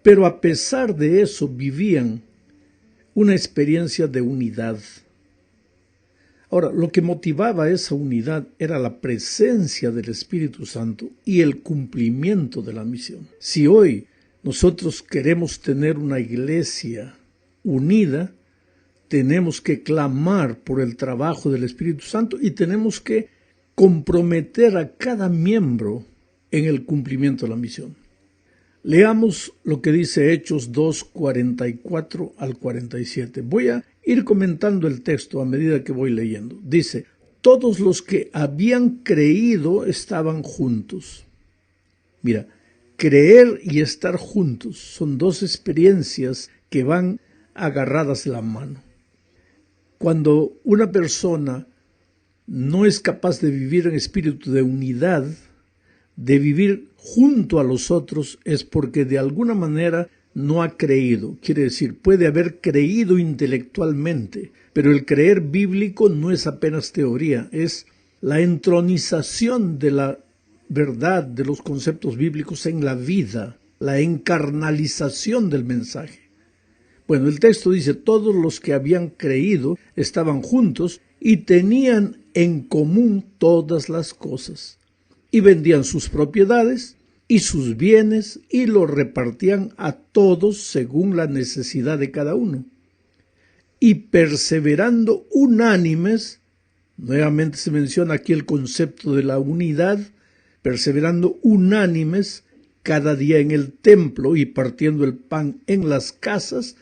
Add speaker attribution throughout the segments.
Speaker 1: pero a pesar de eso vivían una experiencia de unidad. Ahora, lo que motivaba esa unidad era la presencia del Espíritu Santo y el cumplimiento de la misión. Si hoy nosotros queremos tener una iglesia unida, tenemos que clamar por el trabajo del Espíritu Santo y tenemos que comprometer a cada miembro en el cumplimiento de la misión. Leamos lo que dice Hechos 2, 44 al 47. Voy a ir comentando el texto a medida que voy leyendo. Dice, todos los que habían creído estaban juntos. Mira, creer y estar juntos son dos experiencias que van agarradas de la mano. Cuando una persona no es capaz de vivir en espíritu de unidad, de vivir junto a los otros, es porque de alguna manera no ha creído. Quiere decir, puede haber creído intelectualmente, pero el creer bíblico no es apenas teoría, es la entronización de la verdad, de los conceptos bíblicos en la vida, la encarnalización del mensaje. Bueno, el texto dice, todos los que habían creído estaban juntos y tenían en común todas las cosas. Y vendían sus propiedades y sus bienes y los repartían a todos según la necesidad de cada uno. Y perseverando unánimes, nuevamente se menciona aquí el concepto de la unidad, perseverando unánimes cada día en el templo y partiendo el pan en las casas,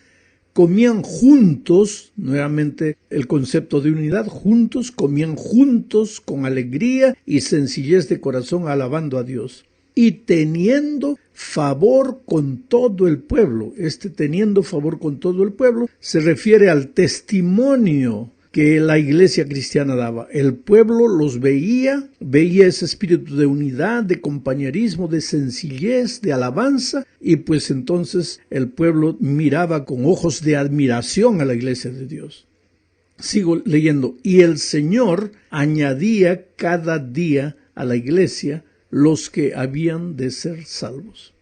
Speaker 1: comían juntos, nuevamente el concepto de unidad, juntos, comían juntos con alegría y sencillez de corazón alabando a Dios y teniendo favor con todo el pueblo. Teniendo favor con todo el pueblo se refiere al testimonio que la iglesia cristiana daba. El pueblo los veía ese espíritu de unidad, de compañerismo, de sencillez, de alabanza, y pues entonces el pueblo miraba con ojos de admiración a la iglesia de Dios. Sigo leyendo. Y el Señor añadía cada día a la iglesia los que habían de ser salvos.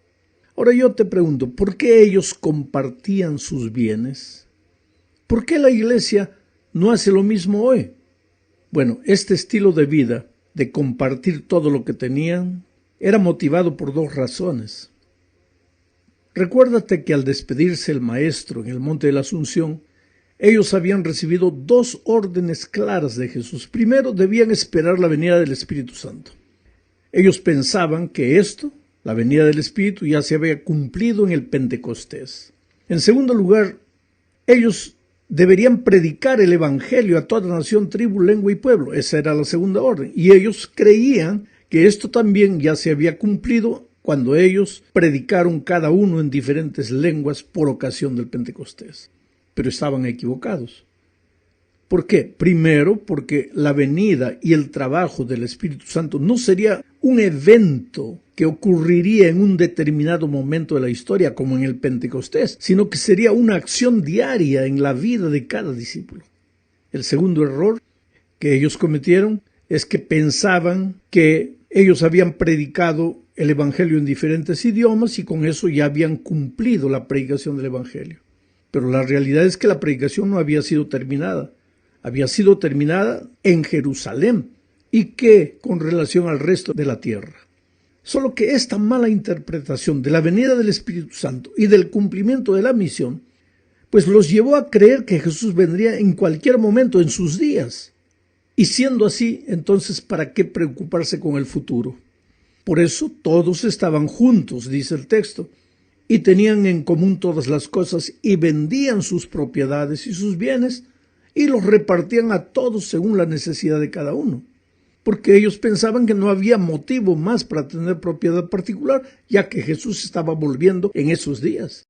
Speaker 1: Ahora yo te pregunto, ¿por qué ellos compartían sus bienes? ¿Por qué la iglesia no hace lo mismo hoy? Bueno, este estilo de vida, de compartir todo lo que tenían, era motivado por dos razones. Recuérdate que al despedirse el Maestro en el Monte de la Asunción, ellos habían recibido dos órdenes claras de Jesús. Primero, debían esperar la venida del Espíritu Santo. Ellos pensaban que esto, la venida del Espíritu, ya se había cumplido en el Pentecostés. En segundo lugar, ellos deberían predicar el Evangelio a toda nación, tribu, lengua y pueblo. Esa era la segunda orden. Y ellos creían que esto también ya se había cumplido cuando ellos predicaron cada uno en diferentes lenguas por ocasión del Pentecostés. Pero estaban equivocados. ¿Por qué? Primero, porque la venida y el trabajo del Espíritu Santo no sería un evento que ocurriría en un determinado momento de la historia como en el Pentecostés, sino que sería una acción diaria en la vida de cada discípulo. El segundo error que ellos cometieron es que pensaban que ellos habían predicado el Evangelio en diferentes idiomas y con eso ya habían cumplido la predicación del Evangelio. Pero la realidad es que la predicación no había sido terminada. Había sido terminada en Jerusalén y que con relación al resto de la tierra. Solo que esta mala interpretación de la venida del Espíritu Santo y del cumplimiento de la misión, pues los llevó a creer que Jesús vendría en cualquier momento en sus días. Y siendo así, entonces, ¿para qué preocuparse con el futuro? Por eso todos estaban juntos, dice el texto, y tenían en común todas las cosas y vendían sus propiedades y sus bienes y los repartían a todos según la necesidad de cada uno. Porque ellos pensaban que no había motivo más para tener propiedad particular, ya que Jesús estaba volviendo en esos días.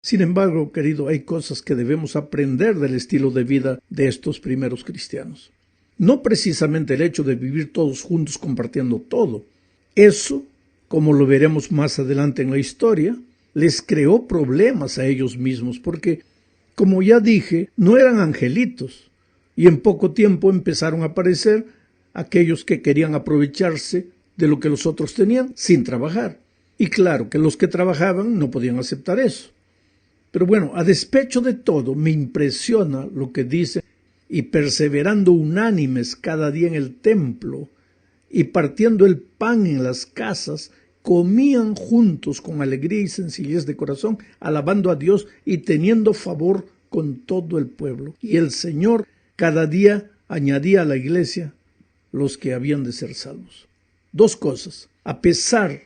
Speaker 1: Sin embargo, querido, hay cosas que debemos aprender del estilo de vida de estos primeros cristianos. No precisamente el hecho de vivir todos juntos compartiendo todo. Eso, como lo veremos más adelante en la historia, les creó problemas a ellos mismos, porque, como ya dije, no eran angelitos. Y en poco tiempo empezaron a aparecer aquellos que querían aprovecharse de lo que los otros tenían sin trabajar. Y claro que los que trabajaban no podían aceptar eso. Pero bueno, a despecho de todo, me impresiona lo que dice: y perseverando unánimes cada día en el templo, y partiendo el pan en las casas, comían juntos con alegría y sencillez de corazón, alabando a Dios y teniendo favor con todo el pueblo. Y el Señor cada día añadía a la iglesia los que habían de ser salvos. Dos cosas: a pesar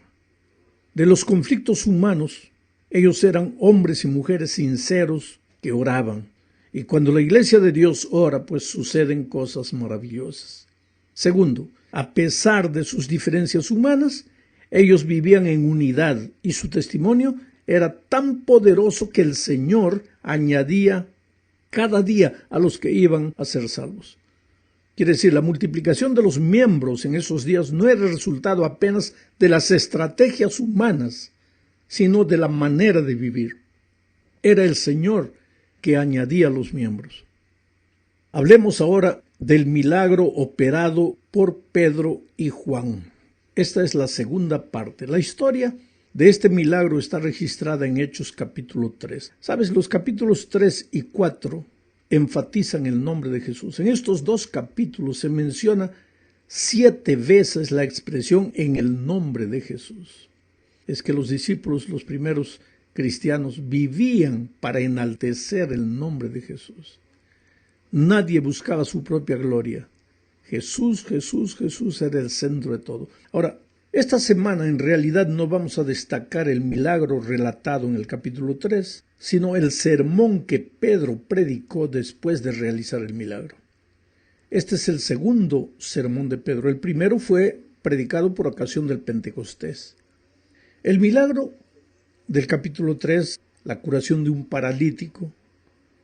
Speaker 1: de los conflictos humanos, ellos eran hombres y mujeres sinceros que oraban. Y cuando la iglesia de Dios ora, pues suceden cosas maravillosas. Segundo, a pesar de sus diferencias humanas, ellos vivían en unidad y su testimonio era tan poderoso que el Señor añadía cada día a los que iban a ser salvos. Quiere decir, la multiplicación de los miembros en esos días no era el resultado apenas de las estrategias humanas, sino de la manera de vivir. Era el Señor que añadía los miembros. Hablemos ahora del milagro operado por Pedro y Juan. Esta es la segunda parte. La historia de este milagro está registrada en Hechos capítulo 3. ¿Sabes? Los capítulos 3 y 4 enfatizan el nombre de Jesús. En estos dos capítulos se menciona 7 veces la expresión en el nombre de Jesús. Es que los discípulos, los primeros cristianos, vivían para enaltecer el nombre de Jesús. Nadie buscaba su propia gloria. Jesús, Jesús, Jesús era el centro de todo. Ahora, esta semana en realidad no vamos a destacar el milagro relatado en el capítulo 3, sino el sermón que Pedro predicó después de realizar el milagro. Este es el segundo sermón de Pedro. El primero fue predicado por ocasión del Pentecostés. El milagro del capítulo 3, la curación de un paralítico,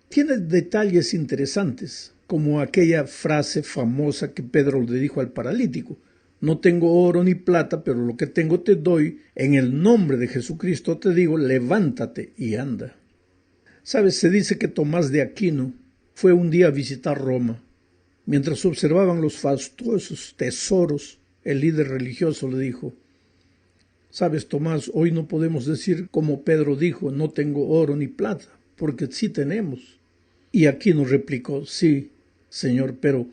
Speaker 1: tiene detalles interesantes, como aquella frase famosa que Pedro le dijo al paralítico: no tengo oro ni plata, pero lo que tengo te doy, en el nombre de Jesucristo te digo, levántate y anda. ¿Sabes? Se dice que Tomás de Aquino fue un día a visitar Roma. Mientras observaban los fastuosos tesoros, el líder religioso le dijo: ¿sabes, Tomás? Hoy no podemos decir como Pedro dijo, no tengo oro ni plata, porque sí tenemos. Y Aquino replicó: sí, Señor, pero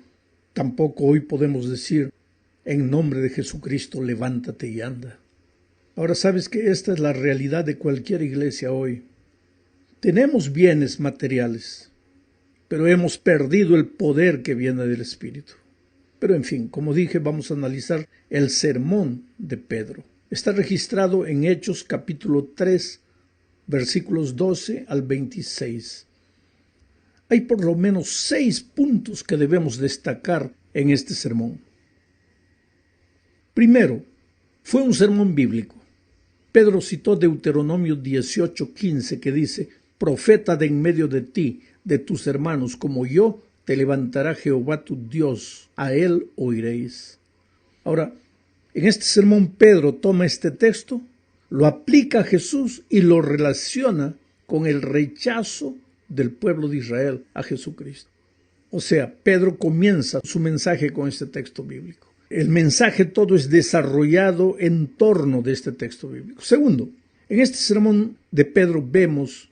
Speaker 1: tampoco hoy podemos decir, en nombre de Jesucristo, levántate y anda. Ahora, sabes que esta es la realidad de cualquier iglesia hoy. Tenemos bienes materiales, pero hemos perdido el poder que viene del Espíritu. Pero en fin, como dije, vamos a analizar el sermón de Pedro. Está registrado en Hechos capítulo 3, versículos 12 al 26. Hay por lo menos 6 puntos que debemos destacar en este sermón. Primero, fue un sermón bíblico. Pedro citó Deuteronomio 18:15, que dice: profeta de en medio de ti, de tus hermanos, como yo, te levantará Jehová tu Dios, a él oiréis. Ahora, en este sermón Pedro toma este texto, lo aplica a Jesús y lo relaciona con el rechazo del pueblo de Israel a Jesucristo. O sea, Pedro comienza su mensaje con este texto bíblico. El mensaje todo es desarrollado en torno de este texto bíblico. Segundo, en este sermón de Pedro vemos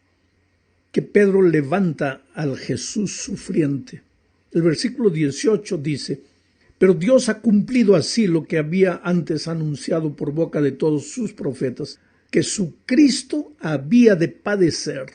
Speaker 1: que Pedro levanta al Jesús sufriente. El versículo 18 dice: pero Dios ha cumplido así lo que había antes anunciado por boca de todos sus profetas, que su Cristo había de padecer.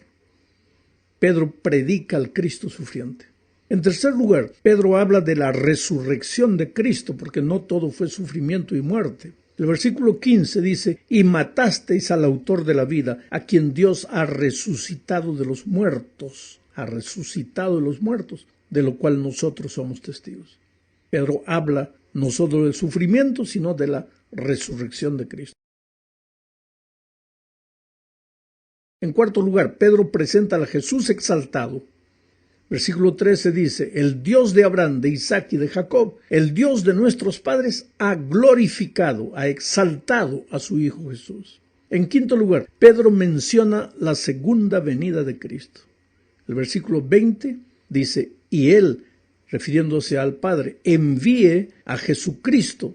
Speaker 1: Pedro predica al Cristo sufriente. En tercer lugar, Pedro habla de la resurrección de Cristo, porque no todo fue sufrimiento y muerte. El versículo 15 dice: y matasteis al autor de la vida, a quien Dios ha resucitado de los muertos. Ha resucitado de los muertos, de lo cual nosotros somos testigos. Pedro habla no solo del sufrimiento, sino de la resurrección de Cristo. En cuarto lugar, Pedro presenta a Jesús exaltado. Versículo 13 dice: el Dios de Abraham, de Isaac y de Jacob, el Dios de nuestros padres, ha glorificado, ha exaltado a su Hijo Jesús. En quinto lugar, Pedro menciona la segunda venida de Cristo. El versículo 20 dice: y él, refiriéndose al Padre, envíe a Jesucristo,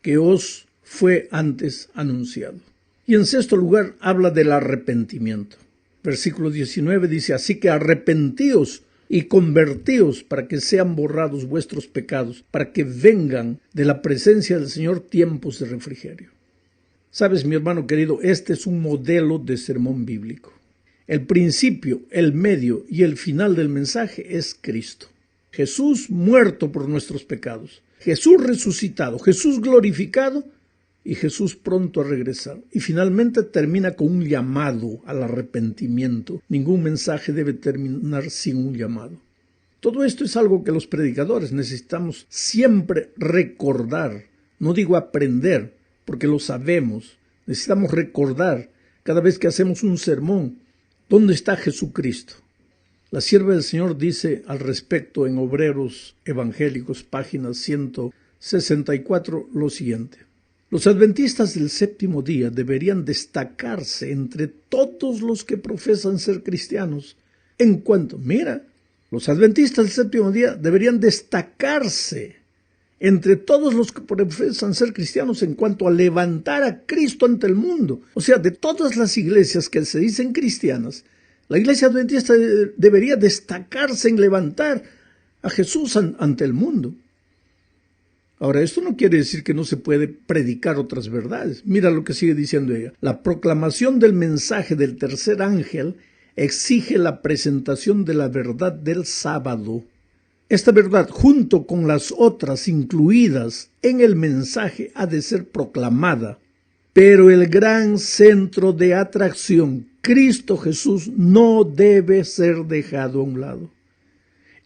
Speaker 1: que os fue antes anunciado. Y en sexto lugar, habla del arrepentimiento. Versículo 19 dice, así que arrepentíos y convertíos para que sean borrados vuestros pecados, para que vengan de la presencia del Señor tiempos de refrigerio. Sabes, mi hermano querido, este es un modelo de sermón bíblico. El principio, el medio y el final del mensaje es Cristo. Jesús muerto por nuestros pecados, Jesús resucitado, Jesús glorificado y Jesús pronto a regresar. Y finalmente termina con un llamado al arrepentimiento. Ningún mensaje debe terminar sin un llamado. Todo esto es algo que los predicadores necesitamos siempre recordar. No digo aprender, porque lo sabemos. Necesitamos recordar cada vez que hacemos un sermón, ¿dónde está Jesucristo? La sierva del Señor dice al respecto en Obreros Evangélicos, página 164, lo siguiente. Los adventistas del séptimo día deberían destacarse entre todos los que profesan ser cristianos en cuanto, los adventistas del séptimo día deberían destacarse entre todos los que profesan ser cristianos en cuanto a levantar a Cristo ante el mundo. O sea, de todas las iglesias que se dicen cristianas, la iglesia adventista debería destacarse en levantar a Jesús ante el mundo. Ahora, esto no quiere decir que no se puede predicar otras verdades. Mira lo que sigue diciendo ella. La proclamación del mensaje del tercer ángel exige la presentación de la verdad del sábado. Esta verdad, junto con las otras incluidas en el mensaje, ha de ser proclamada. Pero el gran centro de atracción, Cristo Jesús, no debe ser dejado a un lado.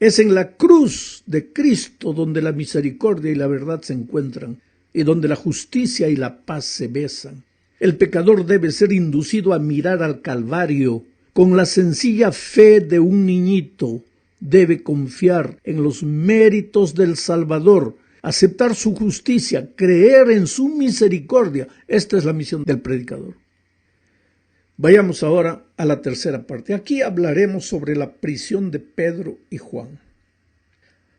Speaker 1: Es en la cruz de Cristo donde la misericordia y la verdad se encuentran y donde la justicia y la paz se besan. El pecador debe ser inducido a mirar al Calvario con la sencilla fe de un niñito. Debe confiar en los méritos del Salvador, aceptar su justicia, creer en su misericordia. Esta es la misión del predicador. Vayamos ahora a la tercera parte. Aquí hablaremos sobre la prisión de Pedro y Juan.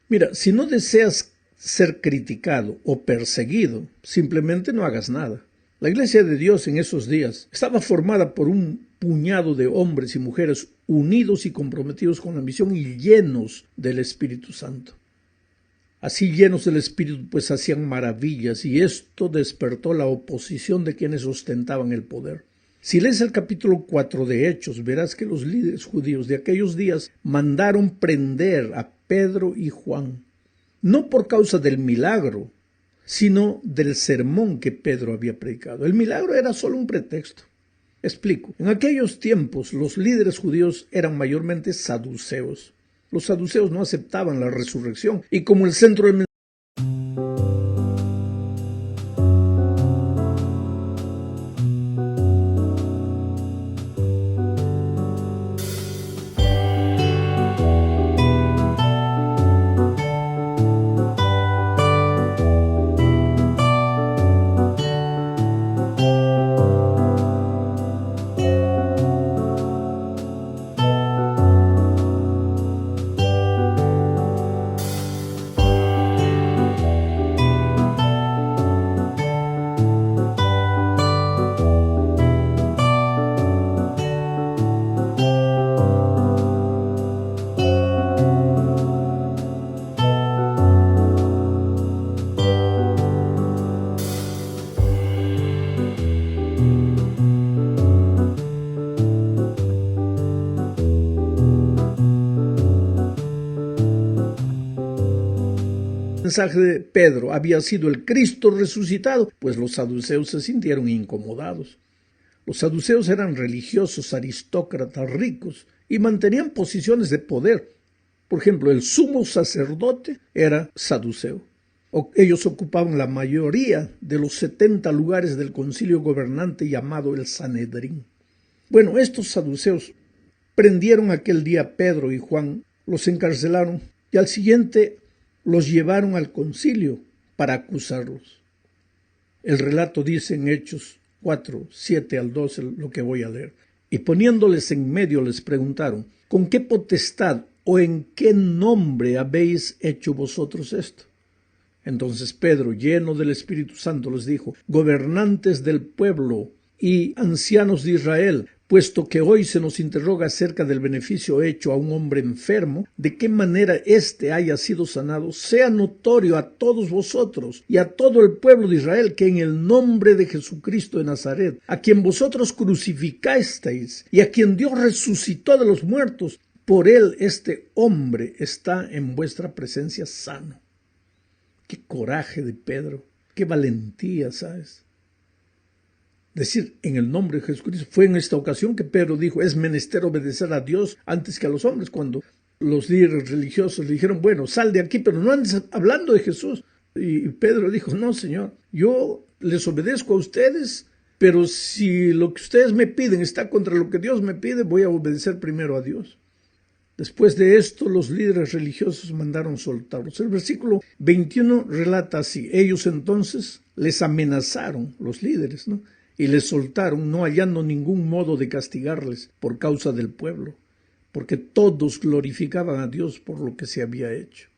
Speaker 1: Mira, si no deseas ser criticado o perseguido, simplemente no hagas nada. La iglesia de Dios en esos días estaba formada por un puñado de hombres y mujeres unidos y comprometidos con la misión y llenos del Espíritu Santo. Así llenos del Espíritu, pues hacían maravillas, y esto despertó la oposición de quienes ostentaban el poder. Si lees el capítulo 4 de Hechos, verás que los líderes judíos de aquellos días mandaron prender a Pedro y Juan, no por causa del milagro, sino del sermón que Pedro había predicado. El milagro era solo un pretexto. Explico. En aquellos tiempos, los líderes judíos eran mayormente saduceos. Los saduceos no aceptaban la resurrección, y como el centro del mensaje de Pedro había sido el Cristo resucitado, pues los saduceos se sintieron incomodados. Los saduceos eran religiosos, aristócratas, ricos y mantenían posiciones de poder. Por ejemplo, el sumo sacerdote era saduceo. Ellos ocupaban la mayoría de los 70 lugares del concilio gobernante llamado el Sanedrín. Bueno, estos saduceos prendieron aquel día a Pedro y Juan, los encarcelaron y al siguiente los llevaron al concilio para acusarlos. El relato dice en Hechos 4, 7 al 12, lo que voy a leer. Y poniéndoles en medio les preguntaron, ¿con qué potestad o en qué nombre habéis hecho vosotros esto? Entonces Pedro, lleno del Espíritu Santo, les dijo: gobernantes del pueblo y ancianos de Israel, puesto que hoy se nos interroga acerca del beneficio hecho a un hombre enfermo, de qué manera éste haya sido sanado, sea notorio a todos vosotros y a todo el pueblo de Israel que en el nombre de Jesucristo de Nazaret, a quien vosotros crucificasteis y a quien Dios resucitó de los muertos, por él este hombre está en vuestra presencia sano. Qué coraje de Pedro, qué valentía, ¿sabes? Decir en el nombre de Jesucristo. Fue en esta ocasión que Pedro dijo: es menester obedecer a Dios antes que a los hombres, cuando los líderes religiosos le dijeron: bueno, sal de aquí, pero no andes hablando de Jesús. Y Pedro dijo: no, Señor, yo les obedezco a ustedes, pero si lo que ustedes me piden está contra lo que Dios me pide, voy a obedecer primero a Dios. Después de esto, los líderes religiosos mandaron soltarlos. El versículo 21 relata así: ellos entonces les amenazaron, los líderes, ¿no?, y les soltaron, no hallando ningún modo de castigarles por causa del pueblo, porque todos glorificaban a Dios por lo que se había hecho.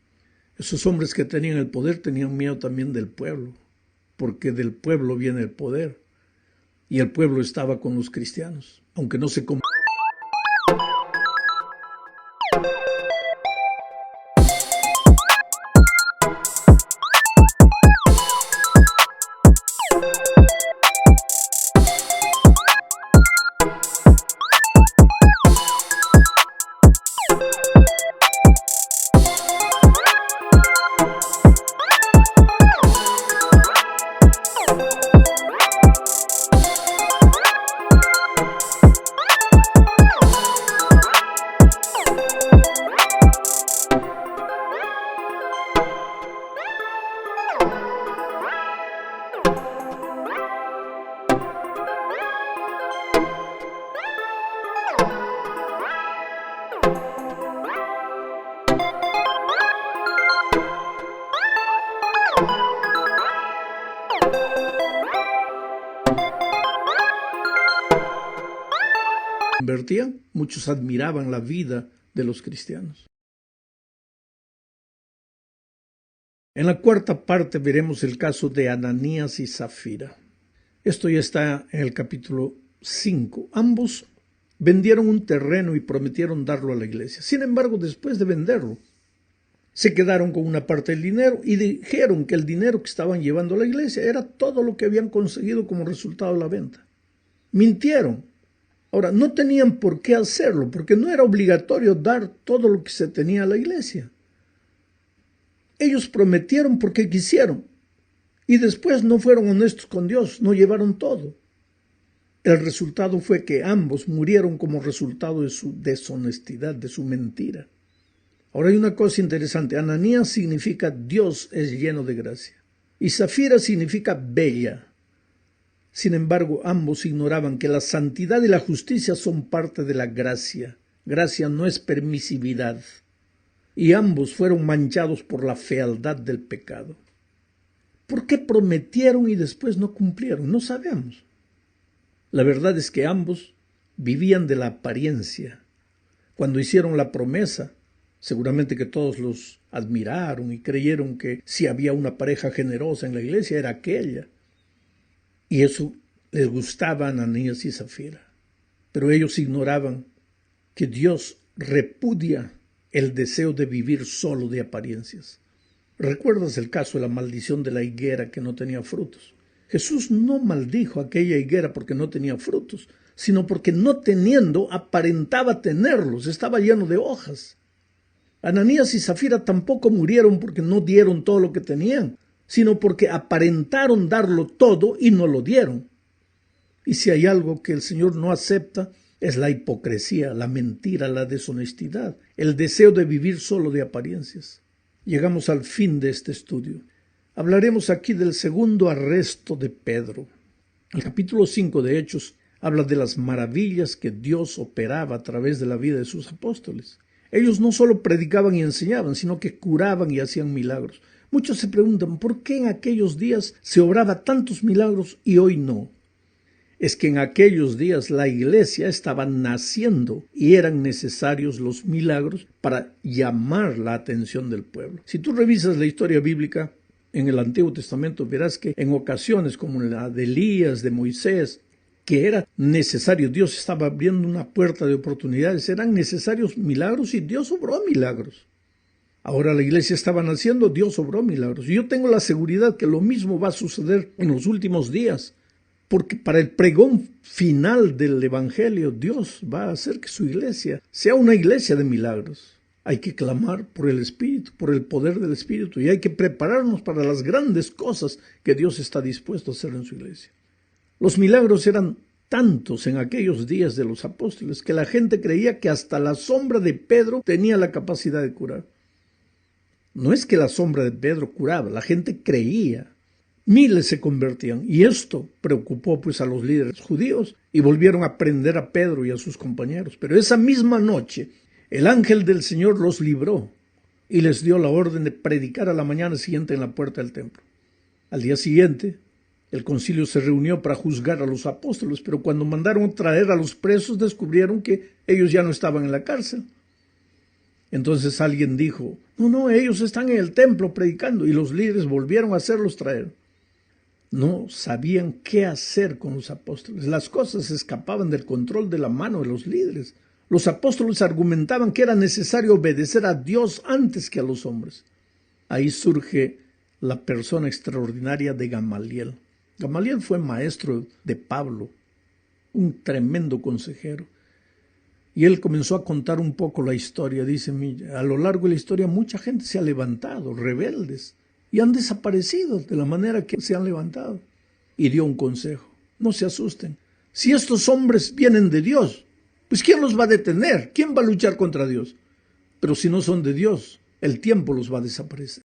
Speaker 1: Esos hombres que tenían el poder tenían miedo también del pueblo, porque del pueblo viene el poder, y el pueblo estaba con los cristianos, aunque no se convertían, muchos admiraban la vida de los cristianos. En la cuarta parte veremos el caso de Ananías y Zafira. Esto ya está en el capítulo 5. Ambos vendieron un terreno y prometieron darlo a la iglesia. Sin embargo, después de venderlo, se quedaron con una parte del dinero y dijeron que el dinero que estaban llevando a la iglesia era todo lo que habían conseguido como resultado de la venta. Mintieron. Ahora, no tenían por qué hacerlo, porque no era obligatorio dar todo lo que se tenía a la iglesia. Ellos prometieron porque quisieron, y después no fueron honestos con Dios, no llevaron todo. El resultado fue que ambos murieron como resultado de su deshonestidad, de su mentira. Ahora hay una cosa interesante: Ananías significa Dios es lleno de gracia, y Zafira significa bella. Sin embargo, ambos ignoraban que la santidad y la justicia son parte de la gracia. Gracia no es permisividad. Y ambos fueron manchados por la fealdad del pecado. ¿Por qué prometieron y después no cumplieron? No sabemos. La verdad es que ambos vivían de la apariencia. Cuando hicieron la promesa, seguramente que todos los admiraron y creyeron que si había una pareja generosa en la iglesia era aquella. Y eso les gustaba a Ananías y Zafira. Pero ellos ignoraban que Dios repudia el deseo de vivir solo de apariencias. ¿Recuerdas el caso de la maldición de la higuera que no tenía frutos? Jesús no maldijo aquella higuera porque no tenía frutos, sino porque no teniendo aparentaba tenerlos, estaba lleno de hojas. Ananías y Zafira tampoco murieron porque no dieron todo lo que tenían, sino porque aparentaron darlo todo y no lo dieron. Y si hay algo que el Señor no acepta, es la hipocresía, la mentira, la deshonestidad, el deseo de vivir solo de apariencias. Llegamos al fin de este estudio. Hablaremos aquí del segundo arresto de Pedro. El capítulo 5 de Hechos habla de las maravillas que Dios operaba a través de la vida de sus apóstoles. Ellos no solo predicaban y enseñaban, sino que curaban y hacían milagros. Muchos se preguntan, ¿por qué en aquellos días se obraba tantos milagros y hoy no? Es que en aquellos días la iglesia estaba naciendo y eran necesarios los milagros para llamar la atención del pueblo. Si tú revisas la historia bíblica, en el Antiguo Testamento, verás que en ocasiones como la de Elías, de Moisés, que era necesario, Dios estaba abriendo una puerta de oportunidades, eran necesarios milagros y Dios obró milagros. Ahora la iglesia estaba naciendo, Dios obró milagros. Y yo tengo la seguridad que lo mismo va a suceder en los últimos días, porque para el pregón final del Evangelio, Dios va a hacer que su iglesia sea una iglesia de milagros. Hay que clamar por el Espíritu, por el poder del Espíritu, y hay que prepararnos para las grandes cosas que Dios está dispuesto a hacer en su iglesia. Los milagros eran tantos en aquellos días de los apóstoles que la gente creía que hasta la sombra de Pedro tenía la capacidad de curar. No es que la sombra de Pedro curaba, la gente creía. Miles se convertían y esto preocupó pues a los líderes judíos y volvieron a prender a Pedro y a sus compañeros. Pero esa misma noche el ángel del Señor los libró y les dio la orden de predicar a la mañana siguiente en la puerta del templo. Al día siguiente el concilio se reunió para juzgar a los apóstoles, pero cuando mandaron traer a los presos descubrieron que ellos ya no estaban en la cárcel. Entonces alguien dijo, no, ellos están en el templo predicando, y los líderes volvieron a hacerlos traer. No sabían qué hacer con los apóstoles. Las cosas escapaban del control de la mano de los líderes. Los apóstoles argumentaban que era necesario obedecer a Dios antes que a los hombres. Ahí surge la persona extraordinaria de Gamaliel. Gamaliel fue maestro de Pablo, un tremendo consejero. Y él comenzó a contar un poco la historia. Dice, a lo largo de la historia mucha gente se ha levantado, rebeldes, y han desaparecido de la manera que se han levantado. Y dio un consejo, no se asusten. Si estos hombres vienen de Dios, pues ¿quién los va a detener? ¿Quién va a luchar contra Dios? Pero si no son de Dios, el tiempo los va a desaparecer.